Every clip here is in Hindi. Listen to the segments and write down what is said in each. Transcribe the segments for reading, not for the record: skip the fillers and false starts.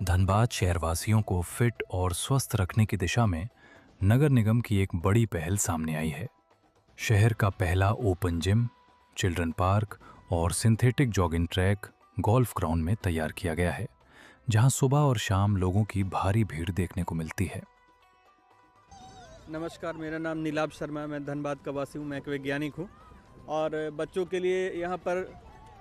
धनबाद शहरवासियों को फिट और स्वस्थ रखने की दिशा में नगर निगम की एक बड़ी पहल सामने आई है। शहर का पहला ओपन जिम, चिल्ड्रन पार्क और synthetic jogging track golf ground में तैयार किया गया है, जहां सुबह और शाम लोगों की भारी भीड़ देखने को मिलती है। नमस्कार, मेरा नाम नीलाभ शर्मा है। मैं धनबाद का वासी हूँ, मैं एक वैज्ञानिक हूँ और बच्चों के लिए यहाँ पर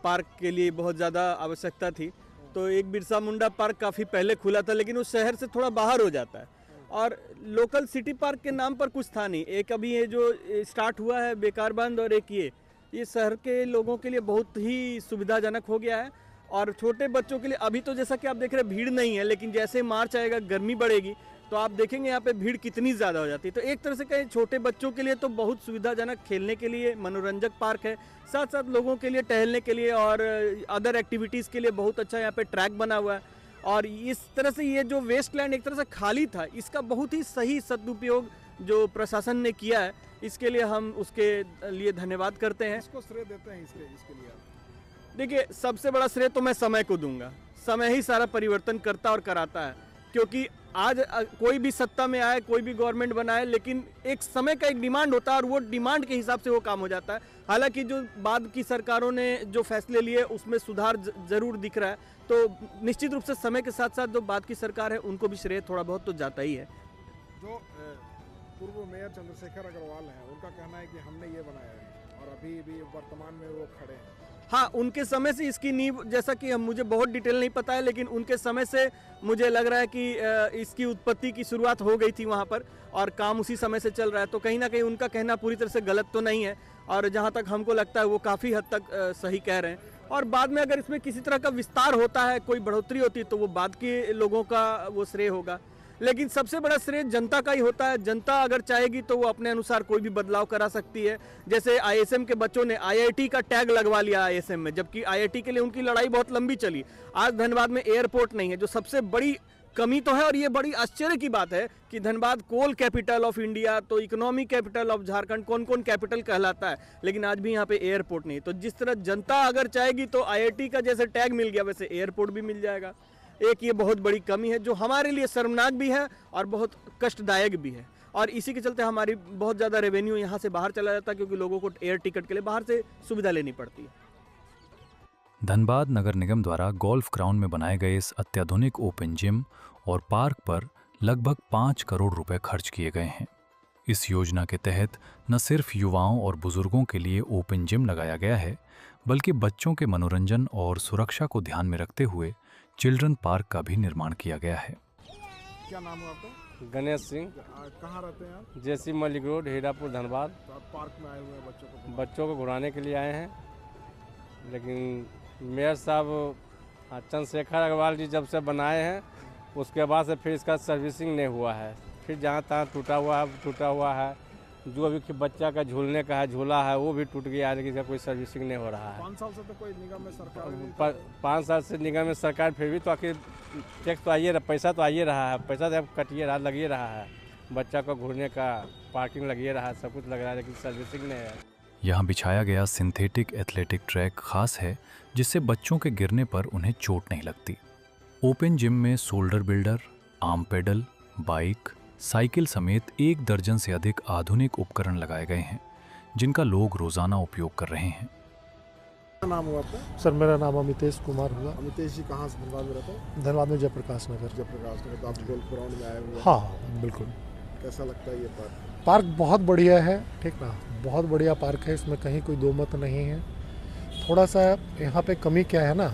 पार्क के लिए बहुत ज़्यादा आवश्यकता थी। तो एक बिरसा मुंडा पार्क काफ़ी पहले खुला था, लेकिन उस शहर से थोड़ा बाहर हो जाता है और लोकल सिटी पार्क के नाम पर कुछ था नहीं। एक अभी ये जो स्टार्ट हुआ है बेकार बंद, और एक ये शहर के लोगों के लिए बहुत ही सुविधाजनक हो गया है। और छोटे बच्चों के लिए अभी तो जैसा कि आप देख रहे हैं भीड़ नहीं है, लेकिन जैसे मार्च आएगा, गर्मी बढ़ेगी, तो आप देखेंगे यहाँ पे भीड़ कितनी ज़्यादा हो जाती है। तो एक तरह से कहें छोटे बच्चों के लिए तो बहुत सुविधाजनक, खेलने के लिए मनोरंजक पार्क है, साथ साथ लोगों के लिए टहलने के लिए और अदर एक्टिविटीज़ के लिए बहुत अच्छा यहाँ पे ट्रैक बना हुआ है। और इस तरह से ये जो वेस्ट लैंड एक तरह से खाली था, इसका बहुत ही सही सदुपयोग जो प्रशासन ने किया है, इसके लिए हम उसके लिए धन्यवाद करते हैं। इसको श्रेय देते हैं इसके लिए आप? देखिए, सबसे बड़ा श्रेय तो मैं समय को दूंगा। समय ही सारा परिवर्तन करता और कराता है, क्योंकि आज कोई भी सत्ता में आए, कोई भी गवर्नमेंट बनाए, लेकिन एक समय का एक डिमांड होता है और वो डिमांड के हिसाब से वो काम हो जाता है। हालांकि जो बाद की सरकारों ने जो फैसले लिए उसमें सुधार जरूर दिख रहा है, तो निश्चित रूप से समय के साथ साथ जो बाद की सरकार है उनको भी श्रेय थोड़ा बहुत तो जाता ही है। जो पूर्व मेयर चंद्रशेखर अग्रवाल हैं, उनका कहना है कि हमने ये बनाया है और अभी भी वर्तमान में वो खड़े हैं। हाँ, उनके समय से इसकी नींव, जैसा कि मुझे बहुत डिटेल नहीं पता है, लेकिन उनके समय से मुझे लग रहा है कि इसकी उत्पत्ति की शुरुआत हो गई थी वहाँ पर और काम उसी समय से चल रहा है। तो कहीं ना कहीं उनका कहना पूरी तरह से गलत तो नहीं है और जहाँ तक हमको लगता है वो काफ़ी हद तक सही कह रहे हैं। और बाद में अगर इसमें किसी तरह का विस्तार होता है, कोई बढ़ोतरी होती है, तो वो बाद के लोगों का वो श्रेय होगा, लेकिन सबसे बड़ा श्रेय जनता का ही होता है। जनता अगर चाहेगी तो वो अपने अनुसार कोई भी बदलाव करा सकती है। जैसे आईएसएम के बच्चों ने आईआईटी का टैग लगवा लिया आईएसएम में, जबकि आईआईटी के लिए उनकी लड़ाई बहुत लंबी चली। आज धनबाद में एयरपोर्ट नहीं है, जो सबसे बड़ी कमी तो है, और ये बड़ी आश्चर्य की बात है कि धनबाद कोल कैपिटल ऑफ इंडिया, तो इकोनॉमी कैपिटल ऑफ झारखंड, कौन कौन कैपिटल कहलाता है, लेकिन आज भी यहाँ पे एयरपोर्ट नहीं। तो जिस तरह जनता अगर चाहेगी तो आईआईटी का जैसे टैग मिल गया, वैसे एयरपोर्ट भी मिल जाएगा। एक ये बहुत बड़ी कमी है जो हमारे लिए शर्मनाक भी है और बहुत कष्टदायक भी है, और इसी के चलते हमारी बहुत ज़्यादा रेवेन्यू यहाँ से बाहर चला जाता है, क्योंकि लोगों को एयर टिकट के लिए बाहर से सुविधा लेनी पड़ती है। धनबाद नगर निगम द्वारा गोल्फ ग्राउंड में बनाए गए इस अत्याधुनिक ओपन जिम और पार्क पर लगभग 5 करोड़ रुपए खर्च किए गए हैं। इस योजना के तहत न सिर्फ युवाओं और बुजुर्गों के लिए ओपन जिम लगाया गया है, बल्कि बच्चों के मनोरंजन और सुरक्षा को ध्यान में रखते हुए चिल्ड्रन पार्क का भी निर्माण किया गया है। क्या नाम है आपका? गणेश सिंह, कहाँ रहते हैं आप? जेसी मलिक रोड, हीरापुर, धनबाद। तो आप पार्क में आए हुए हैं बच्चों को घुराने के लिए आए हैं, लेकिन मेयर साहब चंद्रशेखर अग्रवाल जी जब से बनाए हैं उसके बाद से फिर इसका सर्विसिंग नहीं हुआ है। फिर जहाँ तहाँ टूटा हुआ है। जो अभी बच्चा का झूलने का है झूला है वो भी टूट गया है, लेकिन इसका कोई सर्विसिंग नहीं हो रहा है। 5 साल से तो कोई निगम में सरकार 5 साल से निगम में सरकार, फिर भी तो आखिर टैक्स तो आइए, पैसा तो आइए रहा है, पैसा तो कटिए रहा, लगिए रहा है, बच्चा को घूरने का पार्किंग लगिए रहा है, सब कुछ लग रहा है, लेकिन सर्विसिंग नहीं है। यहाँ बिछाया गया सिंथेटिक एथलेटिक ट्रैक खास है, जिससे बच्चों के गिरने पर उन्हें चोट नहीं लगती। ओपन जिम में shoulder builder, arm pedal, bike, cycle समेत 1 दर्जन से अधिक आधुनिक उपकरण लगाए गए हैं, जिनका लोग रोजाना उपयोग कर रहे हैं। क्या नाम हुआ आपका? सर, मेरा नाम अमितेश कुमार हुआ। अमितेश जी कहाँ से धनबाद में रहते हैं? धनबाद में जयप्रकाश नगर। जयप्रकाश नगर। तो आप गोल्फ ग्राउंड में आए हुए हैं? हाँ, बिल्कुल। कैसा लगता है ये पार्क? पार्क बहुत बढ़िया है, ठीक ना, बहुत बढ़िया पार्क है, इसमें कहीं कोई दो मत नहीं है। थोड़ा सा यहाँ पे कमी क्या है ना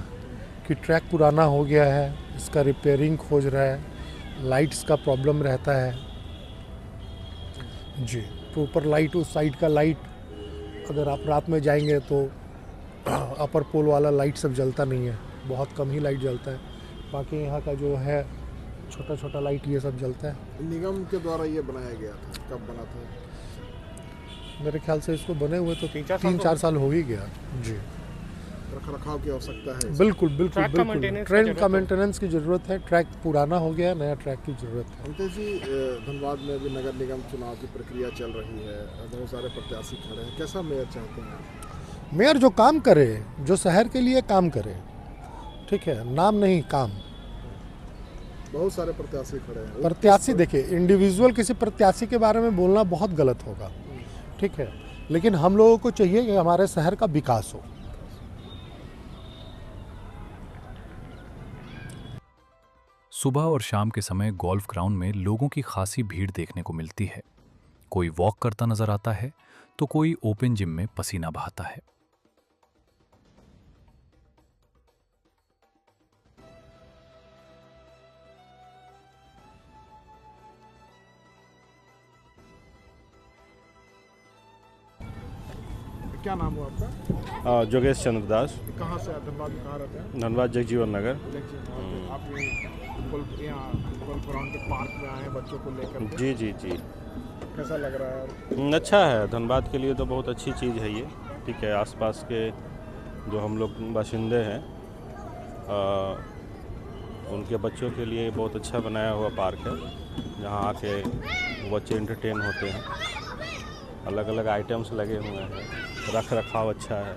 कि ट्रैक पुराना हो गया है, इसका रिपेयरिंग खोज रहा है, लाइट्स का प्रॉब्लम रहता है जी। प्रॉपर लाइट, उस साइड का लाइट अगर आप रात में जाएंगे तो अपर पोल वाला लाइट सब जलता नहीं है, बहुत कम ही लाइट जलता है। बाकी यहाँ का जो है छोटा छोटा लाइट ये सब जलता है। निगम के द्वारा ये बनाया गया था, कब बना था? मेरे ख्याल से इसको बने हुए तो 3-4 साल हो ही गया जी। रखरखाव की आवश्यकता है? बिल्कुल बिल्कुल बिल्कुल। ट्रेन का मेंटेनेंस की ज़रूरत है, ट्रैक पुराना हो गया, नया ट्रैक की ज़रूरत है। अमितेश जी, धनबाद में भी नगर निगम चुनाव की प्रक्रिया चल रही है, बहुत सारे प्रत्याशी खड़े हैं, कैसा मेयर चाहते हैं? मेयर जो काम करे, जो शहर के लिए काम करे, ठीक है, नाम नहीं काम। बहुत सारे प्रत्याशी खड़े हैं। प्रत्याशी देखिए, इंडिविजुअल किसी प्रत्याशी के बारे में बोलना बहुत गलत होगा, ठीक है, लेकिन हम लोगों को चाहिए कि हमारे शहर का विकास हो। सुबह और शाम के समय गोल्फ ग्राउंड में लोगों की खासी भीड़ देखने को मिलती है। कोई वॉक करता नजर आता है तो कोई ओपन जिम में पसीना बहाता है। क्या नाम हुआ आपका? जोगेश चंद्र दास, कहाँ से धनबाद में कहाँ रहते हैं? धनबाद जगजीवन नगर। आप ये गोल्फ यहाँ गोल्फ ग्राउंड के पार्क में आए हैं बच्चों को लेकर के। जी जी जी, कैसा लग रहा है? अच्छा है, धनबाद के लिए तो बहुत अच्छी चीज़ है ये, ठीक है। आसपास के जो हम लोग बाशिंदे हैं उनके बच्चों के लिए बहुत अच्छा बनाया हुआ पार्क है, जहाँ आके बच्चे एंटरटेन होते हैं। अलग अलग आइटम्स लगे हुए हैं, रख रखाव अच्छा है।